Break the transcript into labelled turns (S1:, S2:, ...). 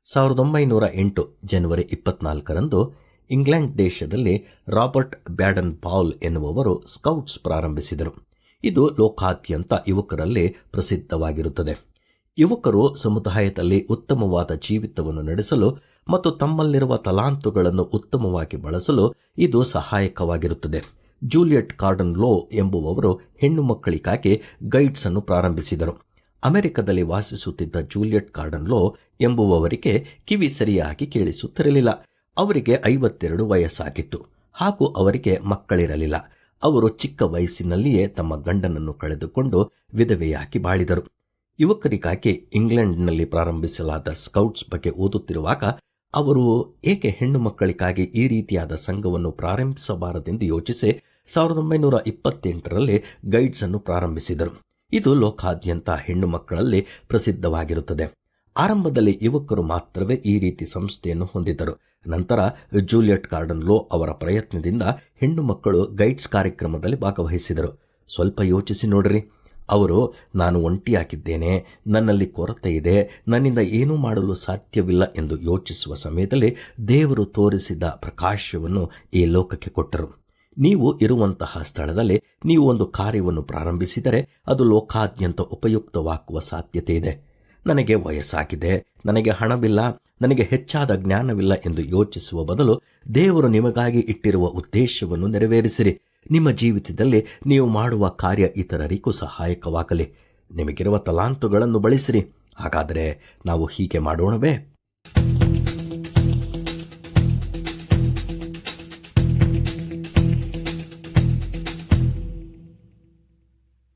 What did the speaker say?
S1: 1908 ಜನವರಿ 24ರಂದು England ದೇಶದಲ್ಲಿ Robert ಬ್ಯಾಡನ್ Paul ಎನ್ನುವವರು scouts ಪ್ರಾರಂಭಿಸಿದರು. ಇದು ಲೋಕಾದ್ಯಂತ ಯುವಕರಲ್ಲಿ ಪ್ರಸಿದ್ಧವಾಗಿರುತ್ತದೆ. ಯುವಕರು ಸಮುದಾಯದಲ್ಲಿ ಉತ್ತಮವಾದ ಜೀವಿತವನ್ನು ನಡೆಸಲು ಮತ್ತು ತಮ್ಮಲ್ಲಿರುವ ತಲಾಂತುಗಳನ್ನು ಉತ್ತಮವಾಗಿ ಬಳಸಲು ಇದು ಸಹಾಯಕವಾಗಿರುತ್ತದೆ. ಜೂಲಿಯಟ್ ಕಾರ್ಡನ್ ಲೋ ಎಂಬುವವರು ಹೆಣ್ಣು ಮಕ್ಕಳಿಗಾಗಿ ಗೈಡ್ಸ್ ಅನ್ನು ಪ್ರಾರಂಭಿಸಿದರು. ಅಮೆರಿಕದಲ್ಲಿ ವಾಸಿಸುತ್ತಿದ್ದ ಜೂಲಿಯಟ್ ಕಾರ್ಡನ್ ಲೋ ಎಂಬುವವರಿಗೆ ಕಿವಿ ಸರಿಯಾಗಿ ಕೇಳಿಸುತ್ತಿರಲಿಲ್ಲ. ಅವರಿಗೆ 52 ವಯಸ್ಸಾಗಿತ್ತು ಹಾಗೂ ಅವರಿಗೆ ಮಕ್ಕಳಿರಲಿಲ್ಲ. ಅವರು ಚಿಕ್ಕ ವಯಸ್ಸಿನಲ್ಲಿಯೇ ತಮ್ಮ ಗಂಡನನ್ನು ಕಳೆದುಕೊಂಡು ವಿಧವೆಯಾಗಿ ಬಾಳಿದರು. ಯುವಕರಿಗಾಗಿ ಇಂಗ್ಲೆಂಡ್ನಲ್ಲಿ ಪ್ರಾರಂಭಿಸಲಾದ ಸ್ಕೌಟ್ಸ್ ಬಗ್ಗೆ ಓದುತ್ತಿರುವಾಗ ಅವರು ಏಕೆ ಹೆಣ್ಣು ಮಕ್ಕಳಿಗಾಗಿ ಈ ರೀತಿಯಾದ ಸಂಘವನ್ನು ಪ್ರಾರಂಭಿಸಬಾರದೆಂದು ಯೋಚಿಸಿ 1928ರಲ್ಲಿ ಗೈಡ್ಸ್ ಅನ್ನು ಪ್ರಾರಂಭಿಸಿದರು. ಇದು ಲೋಕಾದ್ಯಂತ ಹೆಣ್ಣು ಮಕ್ಕಳಲ್ಲಿ ಪ್ರಸಿದ್ಧವಾಗಿರುತ್ತದೆ. ಆರಂಭದಲ್ಲಿ ಯುವಕರು ಮಾತ್ರವೇ ಈ ರೀತಿ ಸಂಸ್ಥೆಯನ್ನು ಹೊಂದಿದ್ದರು. ನಂತರ ಜೂಲಿಯಟ್ ಕಾರ್ಡನ್ ಲೋ ಅವರ ಪ್ರಯತ್ನದಿಂದ ಹೆಣ್ಣು ಮಕ್ಕಳು ಗೈಡ್ಸ್ ಕಾರ್ಯಕ್ರಮದಲ್ಲಿ ಭಾಗವಹಿಸಿದರು. ಸ್ವಲ್ಪ ಯೋಚಿಸಿ ನೋಡ್ರಿ. ಅವರು ನಾನು ಒಂಟಿಯಾಗಿದ್ದೇನೆ, ನನ್ನಲ್ಲಿ ಕೊರತೆ ಇದೆ, ನನ್ನಿಂದ ಏನೂ ಮಾಡಲು ಸಾಧ್ಯವಿಲ್ಲ ಎಂದು ಯೋಚಿಸುವ ಸಮಯದಲ್ಲಿ ದೇವರು ತೋರಿಸಿದ ಪ್ರಕಾಶವನ್ನು ಈ ಲೋಕಕ್ಕೆ ಕೊಟ್ಟರು. ನೀವು ಇರುವಂತಹ ಸ್ಥಳದಲ್ಲಿ ನೀವು ಒಂದು ಕಾರ್ಯವನ್ನು ಪ್ರಾರಂಭಿಸಿದರೆ ಅದು ಲೋಕಾದ್ಯಂತ ಉಪಯುಕ್ತವಾಗುವ ಸಾಧ್ಯತೆ ಇದೆ. ನನಗೆ ವಯಸ್ಸಾಗಿದೆ, ನನಗೆ ಹಣವಿಲ್ಲ, ನನಗೆ ಹೆಚ್ಚಾದ ಜ್ಞಾನವಿಲ್ಲ ಎಂದು ಯೋಚಿಸುವ ಬದಲು ದೇವರು ನಿಮಗಾಗಿ ಇಟ್ಟಿರುವ ಉದ್ದೇಶವನ್ನು ನೆರವೇರಿಸಿರಿ. ನಿಮ್ಮ ಜೀವಿತದಲ್ಲಿ ನೀವು ಮಾಡುವ ಕಾರ್ಯ ಇತರರಿಗೂ ಸಹಾಯಕವಾಗಲಿ. ನಿಮಗಿರುವ ತಲಾಂತುಗಳನ್ನು ಬಳಸಿರಿ. ಹಾಗಾದರೆ ನಾವು ಹೀಗೆ ಮಾಡೋಣವೇ?